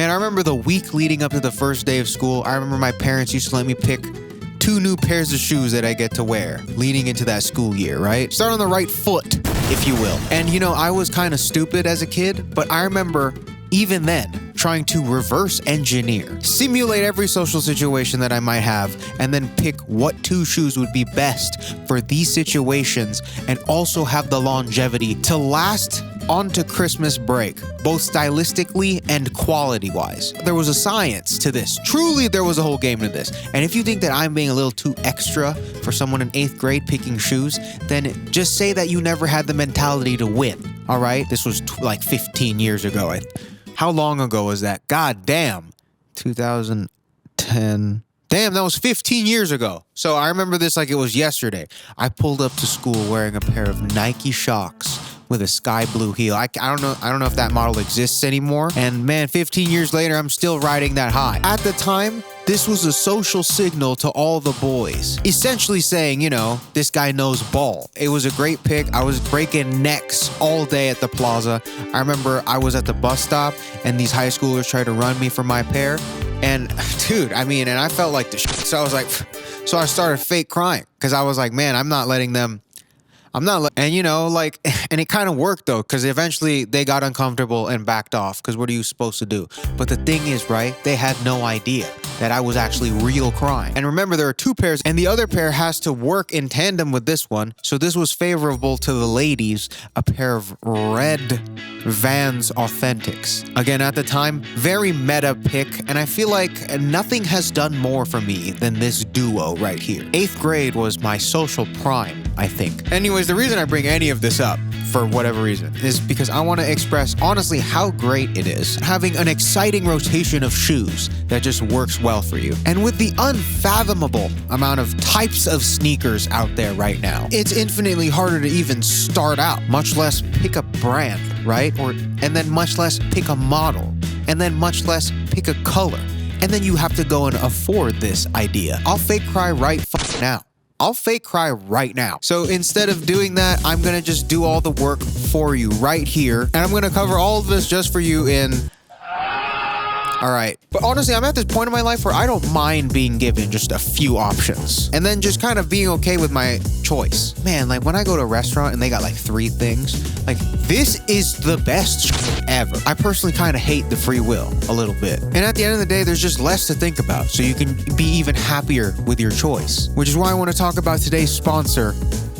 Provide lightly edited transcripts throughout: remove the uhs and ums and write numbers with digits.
Man, I remember the week leading up to the first day of school. I remember my parents used to let me pick 2 new pairs of shoes that I get to wear leading into that school year, right? Start on the right foot, if you will. And you know, I was kind of stupid as a kid, but I remember even then trying to reverse engineer, simulate every social situation that I might have, and then pick what 2 shoes would be best for these situations and also have the longevity to last onto Christmas break, both stylistically and quality-wise. There was a science to this. Truly, there was a whole game to this. And if you think that I'm being a little too extra for someone in 8th grade picking shoes, then just say that you never had the mentality to win, all right? This was like 15 years ago. How long ago was that? God damn. 2010. Damn, that was 15 years ago. So I remember this like it was yesterday. I pulled up to school wearing a pair of Nike Shox with a sky blue heel. I don't know if that model exists anymore. And man, 15 years later, I'm still riding that high. At the time, this was a social signal to all the boys, essentially saying, you know, this guy knows ball. It was a great pick. I was breaking necks all day at the plaza. I remember I was at the bus stop and these high schoolers tried to run me for my pair. And dude, I mean, and I felt like the shit. So I was like, so I started fake crying because I was like, man, I'm not letting them. And you know, like, and it kind of worked though, because eventually they got uncomfortable and backed off, because what are you supposed to do? But the thing is, right, they had no idea that I was actually real crying. And remember, there are 2 pairs, and the other pair has to work in tandem with this one, so this was favorable to the ladies, a pair of red Vans Authentics. Again, at the time, very meta pick, and I feel like nothing has done more for me than this duo right here. 8th grade was my social prime, I think. Anyways, the reason I bring any of this up, for whatever reason, is because I want to express honestly how great it is having an exciting rotation of shoes that just works well for you. And with the unfathomable amount of types of sneakers out there right now, it's infinitely harder to even start out, much less pick a brand, right? And then much less pick a model, and then much less pick a color. And then you have to go and afford this idea. I'll fake cry right now. I'll fake cry right now. So instead of doing that, I'm gonna just do all the work for you right here. And I'm gonna cover all of this just for you in... All right. But honestly, I'm at this point in my life where I don't mind being given just a few options and then just kind of being okay with my choice. Man, like when I go to a restaurant and they got like 3 things, like this is the best ever. I personally kind of hate the free will a little bit. And at the end of the day, there's just less to think about, so you can be even happier with your choice, which is why I want to talk about today's sponsor,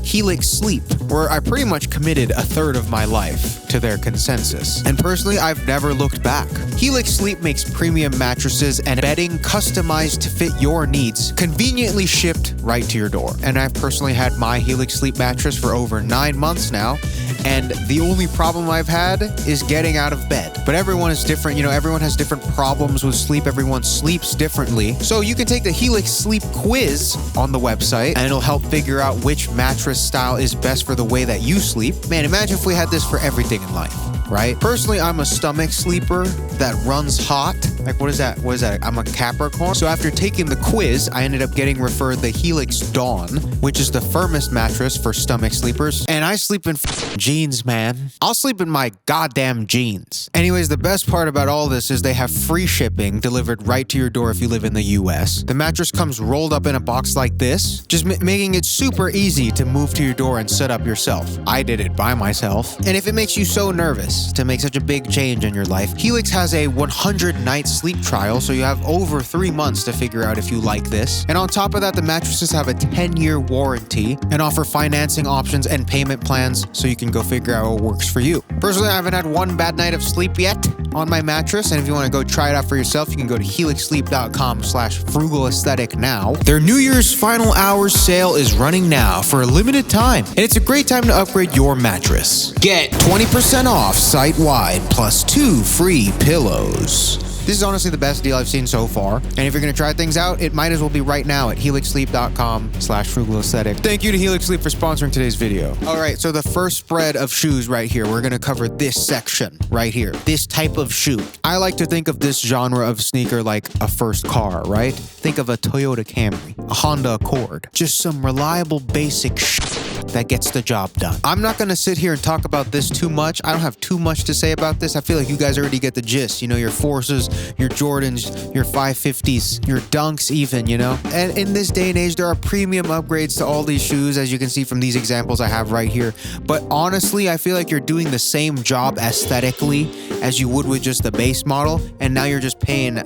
Helix Sleep, where I pretty much committed 1/3 of my life to their consensus. And personally, I've never looked back. Helix Sleep makes premium mattresses and bedding customized to fit your needs, conveniently shipped right to your door. And I've personally had my Helix Sleep mattress for over 9 months now, and the only problem I've had is getting out of bed. But everyone is different, you know, everyone has different problems with sleep, everyone sleeps differently. So you can take the Helix Sleep quiz on the website, and it'll help figure out which mattress style is best for the way that you sleep. Man, imagine if we had this for everything in life, right? Personally, I'm a stomach sleeper that runs hot. Like, what is that? What is that? I'm a Capricorn. So after taking the quiz, I ended up getting referred the Helix Dawn, which is the firmest mattress for stomach sleepers. And I sleep in jeans, man. I'll sleep in my goddamn jeans. Anyways, the best part about all this is they have free shipping delivered right to your door if you live in the US. The mattress comes rolled up in a box like this, just making it super easy to move to your door and set up yourself. I did it by myself. And if it makes you so nervous to make such a big change in your life, Helix has a 100-night sleep trial, so you have over 3 months to figure out if you like this. And on top of that, the mattresses have a 10-year warranty and offer financing options and payment plans, so you can go figure out what works for you. Personally, I haven't had one bad night of sleep yet on my mattress, and if you want to go try it out for yourself, you can go to helixsleep.com/frugalaesthetic now. Their New Year's final hours sale is running now for a limited time, and it's a great time to upgrade your mattress. Get 20% off site-wide plus 2 free pillows. This is honestly the best deal I've seen so far. And if you're going to try things out, it might as well be right now at helixsleep.com/frugalaesthetic. Thank you to Helix Sleep for sponsoring today's video. All right, so the first spread of shoes right here, we're going to cover this section right here, this type of shoe. I like to think of this genre of sneaker like a first car, right? Think of a Toyota Camry, a Honda Accord, just some reliable basic shit that gets the job done. I'm not gonna sit here and talk about this too much. I don't have too much to say about this. I feel like you guys already get the gist. You know, your Forces, your Jordans, your 550s, your Dunks even, you know? And in this day and age, there are premium upgrades to all these shoes, as you can see from these examples I have right here. But honestly, I feel like you're doing the same job aesthetically as you would with just the base model, and now you're just paying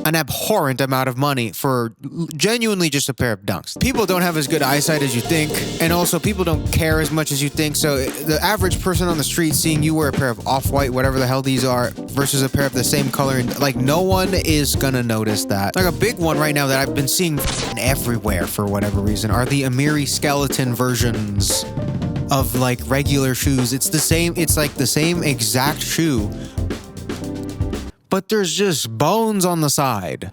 an abhorrent amount of money for genuinely just a pair of Dunks. People don't have as good eyesight as you think, and also people don't care as much as you think, so the average person on the street seeing you wear a pair of off-white, whatever the hell these are, versus a pair of the same color, and like no one is gonna notice that. Like a big one right now that I've been seeing everywhere for whatever reason are the Amiri skeleton versions of like regular shoes. It's like the same exact shoe, but there's just bones on the side.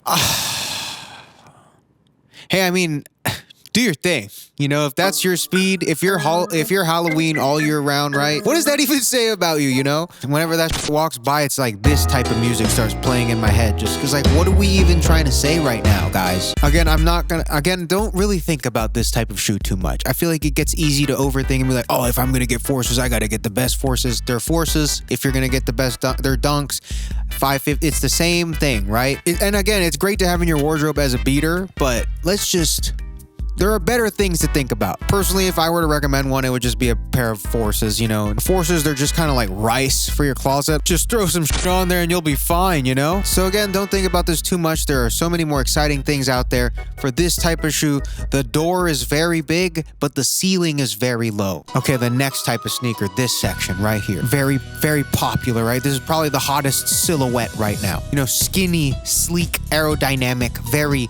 Hey, I mean, do your thing. You know, if that's your speed, if you're Halloween all year round, right? What does that even say about you, you know? Whenever that walks by, it's like this type of music starts playing in my head. Just because, like, what are we even trying to say right now, guys? Again, don't really think about this type of shoe too much. I feel like it gets easy to overthink and be like, oh, if I'm going to get Forces, I got to get the best Forces. They're Forces. If you're going to get the best, they're Dunks. 550, it's the same thing, right? And again, it's great to have in your wardrobe as a beater, but there are better things to think about. Personally, if I were to recommend one, it would just be a pair of Forces, you know. Forces, they're just kind of like rice for your closet. Just throw some shit on there and you'll be fine, you know? So again, don't think about this too much. There are so many more exciting things out there for this type of shoe. The door is very big, but the ceiling is very low. Okay, the next type of sneaker, this section right here. Very, very popular, right? This is probably the hottest silhouette right now. You know, skinny, sleek, aerodynamic, very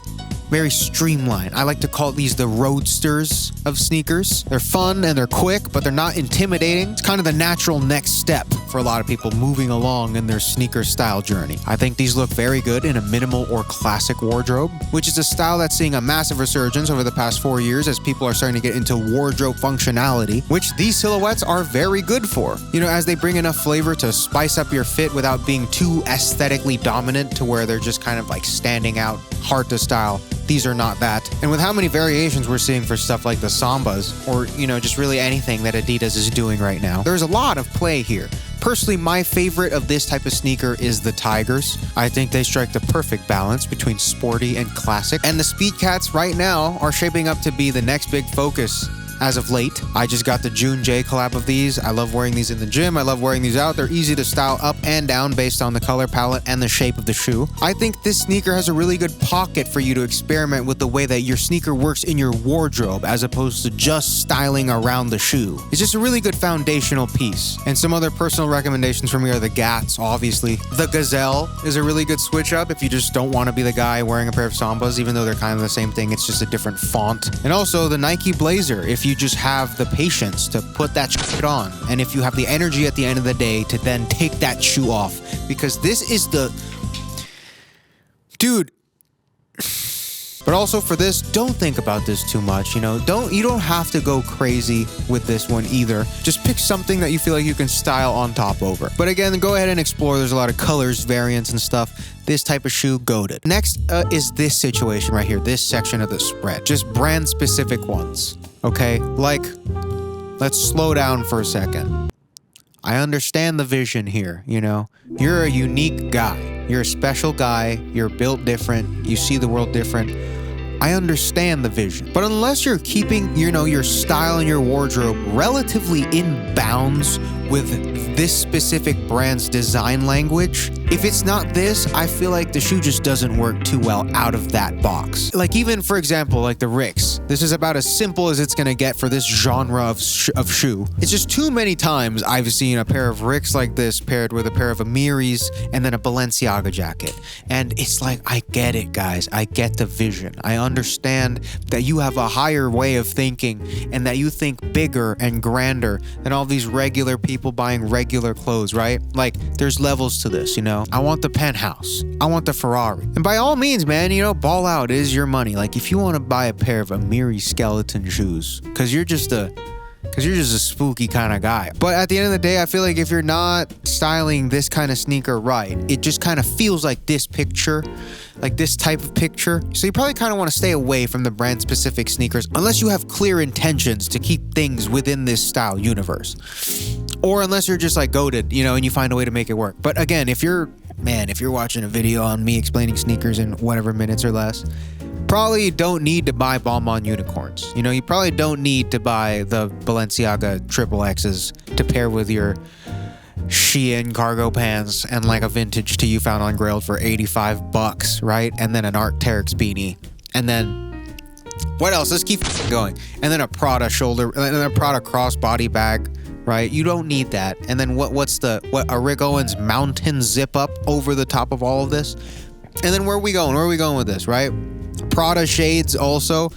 streamlined. I like to call these the roadsters of sneakers. They're fun and they're quick, but they're not intimidating. It's kind of the natural next step for a lot of people moving along in their sneaker style journey. I think these look very good in a minimal or classic wardrobe, which is a style that's seeing a massive resurgence over the past 4 years as people are starting to get into wardrobe functionality, which these silhouettes are very good for. You know, as they bring enough flavor to spice up your fit without being too aesthetically dominant to where they're just kind of like standing out, hard to style. These are not that. And with how many variations we're seeing for stuff like the Sambas, or, you know, just really anything that Adidas is doing right now, there's a lot of play here. Personally, my favorite of this type of sneaker is the Tigers. I think they strike the perfect balance between sporty and classic. And the Speed Cats right now are shaping up to be the next big focus as of late. I just got the June J collab of these. I love wearing these in the gym. I love wearing these out. They're easy to style up and down based on the color palette and the shape of the shoe. I think this sneaker has a really good pocket for you to experiment with the way that your sneaker works in your wardrobe as opposed to just styling around the shoe. It's just a really good foundational piece. And some other personal recommendations for me are the Gats, obviously. The Gazelle is a really good switch up if you just don't want to be the guy wearing a pair of Sambas, even though they're kind of the same thing. It's just a different font. And also the Nike Blazer, if you just have the patience to put that shit on, and if you have the energy at the end of the day to then take that shoe off, because this is the dude. But also for this, don't think about this too much, you know. You don't have to go crazy with this one either. Just pick something that you feel like you can style on top over. But again, go ahead and explore. There's a lot of colors, variants, and stuff. This type of shoe, goated. Next is this situation right here, this section of the spread. Just brand specific ones, okay? Like, let's slow down for a second. I understand the vision here, you know? You're a unique guy. You're a special guy. You're built different. You see the world different. I understand the vision. But unless you're keeping, you know, your style and your wardrobe relatively in bounds with this specific brand's design language, if it's not this, I feel like the shoe just doesn't work too well out of that box. Like even, for example, like the Ricks. This is about as simple as it's gonna get for this genre of shoe. It's just too many times I've seen a pair of Ricks like this paired with a pair of Amiris and then a Balenciaga jacket. And it's like, I get it, guys. I get the vision. I understand that you have a higher way of thinking and that you think bigger and grander than all these regular people buying regular clothes, right? Like, there's levels to this, you know? I want the penthouse. I want the Ferrari. And by all means, man, you know, ball out. It is your money. Like, if you want to buy a pair of Amiri skeleton shoes, because you're just a because you're just a spooky kind of guy. But at the end of the day, I feel like if you're not styling this kind of sneaker right, it just kind of feels like this picture, like this type of picture. So you probably kind of want to stay away from the brand specific sneakers unless you have clear intentions to keep things within this style universe. Or unless you're just like goated, you know, and you find a way to make it work. But again, if you're watching a video on me explaining sneakers in whatever minutes or less, probably don't need to buy Bonbon unicorns. You know, you probably don't need to buy the Balenciaga triple X's to pair with your Shein cargo pants and like a vintage to You Found on Grailed for $85, right? And then an Arc'teryx beanie. And then what else? Let's keep going. And then a Prada shoulder, and then a Prada crossbody bag, right? You don't need that. And then what's a Rick Owens mountain zip up over the top of all of this? And then where are we going? Where are we going with this, right? Prada shades also.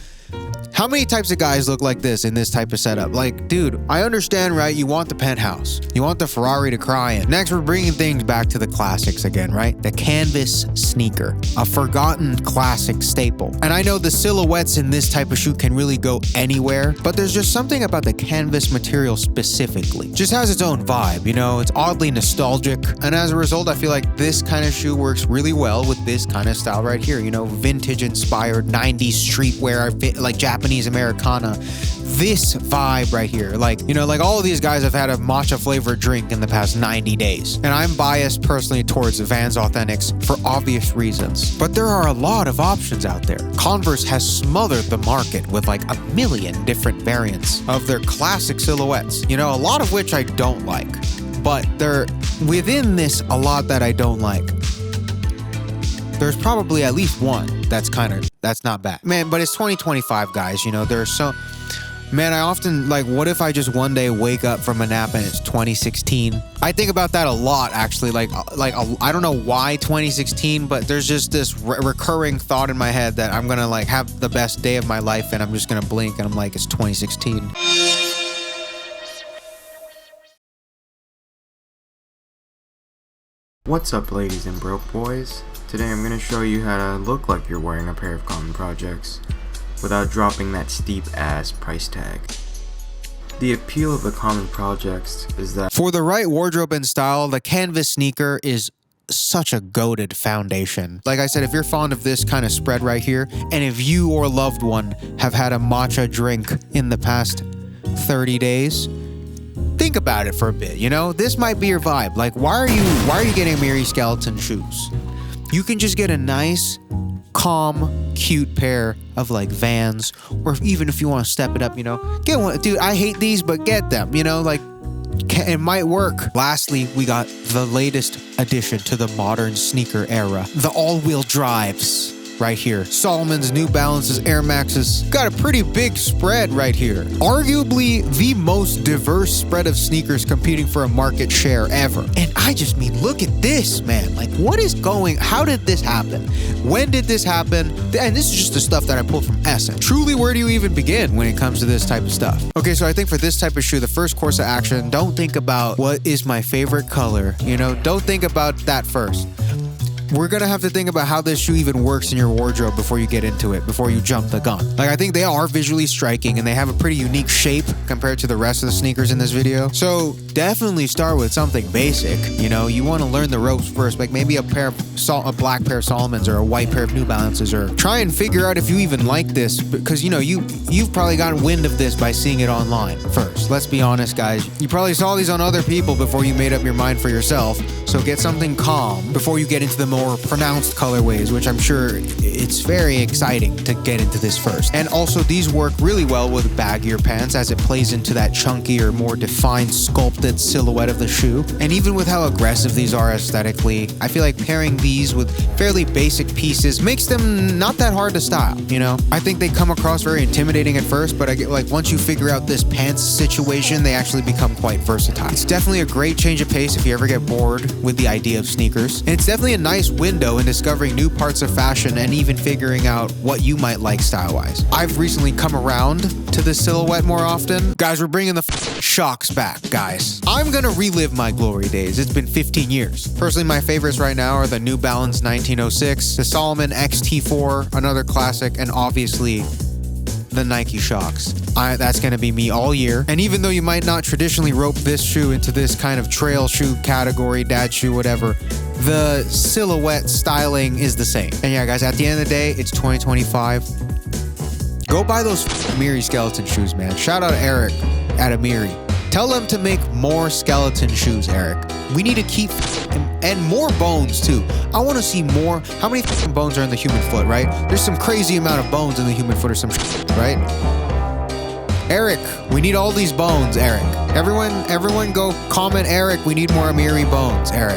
How many types of guys look like this in this type of setup? Like, dude, I understand, right? You want the penthouse. You want the Ferrari to cry in. Next, we're bringing things back to the classics again, right? The canvas sneaker, a forgotten classic staple. And I know the silhouettes in this type of shoe can really go anywhere, but there's just something about the canvas material specifically. Just has its own vibe, you know? It's oddly nostalgic. And as a result, I feel like this kind of shoe works really well with this kind of style right here, you know? Vintage inspired 90s streetwear, like Japanese Americana, this vibe right here. Like, you know, like all of these guys have had a matcha flavored drink in the past 90 days. And I'm biased personally towards Vans Authentics for obvious reasons. But there are a lot of options out there. Converse has smothered the market with like a million different variants of their classic silhouettes, you know, a lot of which I don't like. But they're within this, a lot that I don't like. There's probably at least one that's not bad. Man, but it's 2025, guys. You know, man, I often, like, what if I just one day wake up from a nap and it's 2016? I think about that a lot, actually. Like I don't know why 2016, but there's just this recurring thought in my head that I'm gonna, like, have the best day of my life and I'm just gonna blink and I'm like, it's 2016. What's up, ladies and broke boys? Today I'm going to show you how to look like you're wearing a pair of Common Projects without dropping that steep ass price tag. The appeal of the Common Projects is that for the right wardrobe and style, the canvas sneaker is such a goated foundation. Like I said, if you're fond of this kind of spread right here, and if you or loved one have had a matcha drink in the past 30 days, think about it for a bit, you know? This might be your vibe. Like, why are you getting Mary Skeleton shoes? You can just get a nice, calm, cute pair of like Vans, or even if you want to step it up, you know, get one. Dude, I hate these, but get them, you know, like, it might work. Lastly, we got the latest addition to the modern sneaker era, the all-wheel drives. Right here. Salomon's, New Balances, Air Maxes. Got a pretty big spread right here. Arguably the most diverse spread of sneakers competing for a market share ever. And I just mean, look at this, man. Like, what is how did this happen? When did this happen? And this is just the stuff that I pulled from Essence. Truly, where do you even begin when it comes to this type of stuff? Okay, so I think for this type of shoe, the first course of action, don't think about what is my favorite color. You know, don't think about that first. We're gonna have to think about how this shoe even works in your wardrobe before you get into it, before you jump the gun. Like, I think they are visually striking and they have a pretty unique shape compared to the rest of the sneakers in this video. So definitely start with something basic. You know, you want to learn the ropes first, like maybe a black pair of Salomons or a white pair of New Balances, or try and figure out if you even like this, because, you know, you've probably gotten wind of this by seeing it online first. Let's be honest, guys. You probably saw these on other people before you made up your mind for yourself. So get something calm before you get into the more pronounced colorways, which I'm sure it's very exciting to get into this first. And also, these work really well with baggier pants as it plays into that chunkier, more defined, sculpted silhouette of the shoe. And even with how aggressive these are aesthetically, I feel like pairing these with fairly basic pieces makes them not that hard to style, you know? I think they come across very intimidating at first, but I get, like, once you figure out this pants situation, they actually become quite versatile. It's definitely a great change of pace if you ever get bored with the idea of sneakers. And it's definitely a nice window in discovering new parts of fashion and even figuring out what you might like style-wise. I've recently come around to this silhouette more often. Guys, we're bringing the shocks back, guys. I'm gonna relive my glory days. It's been 15 years. Personally, my favorites right now are the New Balance 1906, the Salomon XT4, another classic, and obviously the Nike Shox. That's gonna be me all year. And even though you might not traditionally rope this shoe into this kind of trail shoe category, dad shoe, whatever, the silhouette styling is the same. And yeah, guys, at the end of the day, it's 2025. Go buy those Amiri skeleton shoes, man. Shout out Eric at Amiri. Tell them to make more skeleton shoes, Eric. We need to keep, and more bones too. I want to see more. How many bones are in the human foot, right? There's some crazy amount of bones in the human foot or some right? Eric, we need all these bones, Eric. Everyone go comment Eric. We need more Amiri bones, Eric.